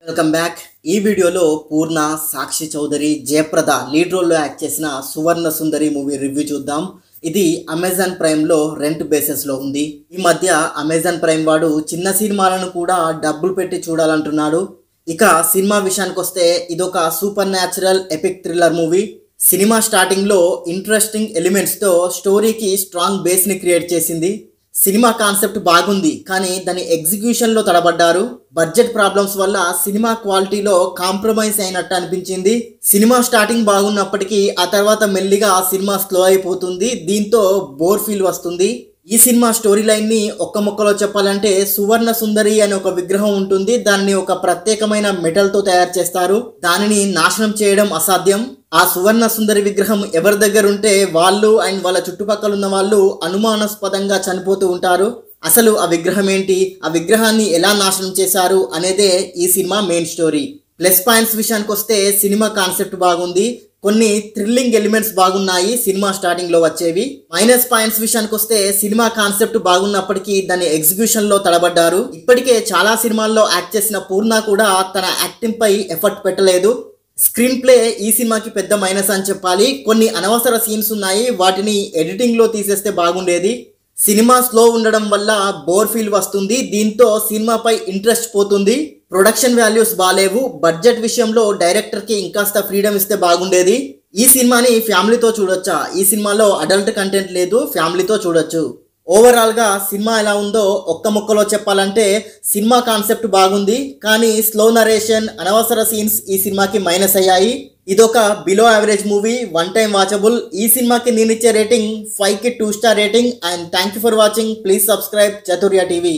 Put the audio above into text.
Welcome back. ఈ వీడియోలో పూర్ణ, సాక్షి Chowdary, Jayaprada lead రోల్లో యాక్ట్ చేసిన సువర్ణ సుందరి మూవీ రివ్యూ చూద్దాం. ఇది అమెజాన్ ప్రైమ్లో రెంట్ బేసిస్లో ఉంది. ఈ మధ్య అమెజాన్ ప్రైమ్ వాడు చిన్న సినిమాలను కూడా డబ్బులు పెట్టి చూడాలంటున్నాడు. ఇక సినిమా విషయానికి వస్తే ఇదొక super natural epic thriller movie. Cinema స్టార్టింగ్లో ఇంట్రెస్టింగ్ ఎలిమెంట్స్తో స్టోరీకి స్ట్రాంగ్ బేస్ని క్రియేట్ చేసింది. సినిమా కాన్సెప్ట్ బాగుంది, కానీ దాని ఎగ్జిక్యూషన్లో తడబడ్డారు. బడ్జెట్ ప్రాబ్లమ్స్ వల్ల సినిమా క్వాలిటీలో కాంప్రమైజ్ అయినట్టు అనిపించింది. సినిమా స్టార్టింగ్ బాగున్నప్పటికీ ఆ తర్వాత మెల్లిగా సినిమా స్లో అయిపోతుంది. దీంతో బోర్ ఫీల్ వస్తుంది. ఈ సినిమా స్టోరీ లైన్ని ఒక్క ముక్కలో చెప్పాలంటే, సువర్ణ సుందరి అనే ఒక విగ్రహం ఉంటుంది. దాన్ని ఒక ప్రత్యేకమైన మెటల్తో తయారు చేస్తారు. దానిని నాశనం చేయడం అసాధ్యం. ఆ సువర్ణ సుందరి విగ్రహం ఎవరి దగ్గర ఉంటే వాళ్ళు అండ్ వాళ్ళ చుట్టుపక్కల ఉన్న వాళ్ళు అనుమానాస్పదంగా చనిపోతూ ఉంటారు. అసలు ఆ విగ్రహం ఏంటి, ఆ విగ్రహాన్ని ఎలా నాశనం చేశారు అనేదే ఈ cinema main story. Plus points విషయానికి వస్తే సినిమా కాన్సెప్ట్ బాగుంది, కొన్ని థ్రిల్లింగ్ ఎలిమెంట్స్ బాగున్నాయి సినిమా స్టార్టింగ్ లో వచ్చేవి. మైనస్ పాయింట్స్ విషయానికి వస్తే సినిమా కాన్సెప్ట్ బాగున్నప్పటికీ దాని ఎగ్జిక్యూషన్ లో తడబడ్డారు. ఇప్పటికే చాలా సినిమాల్లో యాక్ట్ చేసిన పూర్ణ కూడా తన యాక్టింగ్ పై ఎఫర్ట్ పెట్టలేదు. స్క్రీన్ ప్లే ఈ సినిమాకి పెద్ద మైనస్ అని చెప్పాలి. కొన్ని అనవసర సీన్స్ ఉన్నాయి, వాటిని ఎడిటింగ్ లో తీసేస్తే బాగుండేది. సినిమా స్లో ఉండడం వల్ల బోర్ ఫీల్ వస్తుంది. దీంతో సినిమాపై ఇంట్రెస్ట్ పోతుంది. ప్రొడక్షన్ వాల్యూస్ బాలేవు. బడ్జెట్ విషయంలో డైరెక్టర్ కి ఇంకాస్త ఫ్రీడమ్ ఇస్తే బాగుండేది. ఈ సినిమాని ఫ్యామిలీతో చూడొచ్చా? ఈ సినిమాలో అడల్ట్ కంటెంట్ లేదు, ఫ్యామిలీతో చూడొచ్చు. ఓవరాల్ గా సినిమా ఎలా ఉందో ఒక్క ముక్కలో చెప్పాలంటే, సినిమా కాన్సెప్ట్ బాగుంది, కానీ స్లో నరేషన్, అనవసర సీన్స్ ఈ సినిమాకి మైనస్ అయ్యాయి. ఇదొక below average movie, one time watchable. ఈ సినిమాకి నేను ఇచ్చే రేటింగ్ 5కి 2 star rating. And thank you for watching. Please subscribe చతుర్య TV.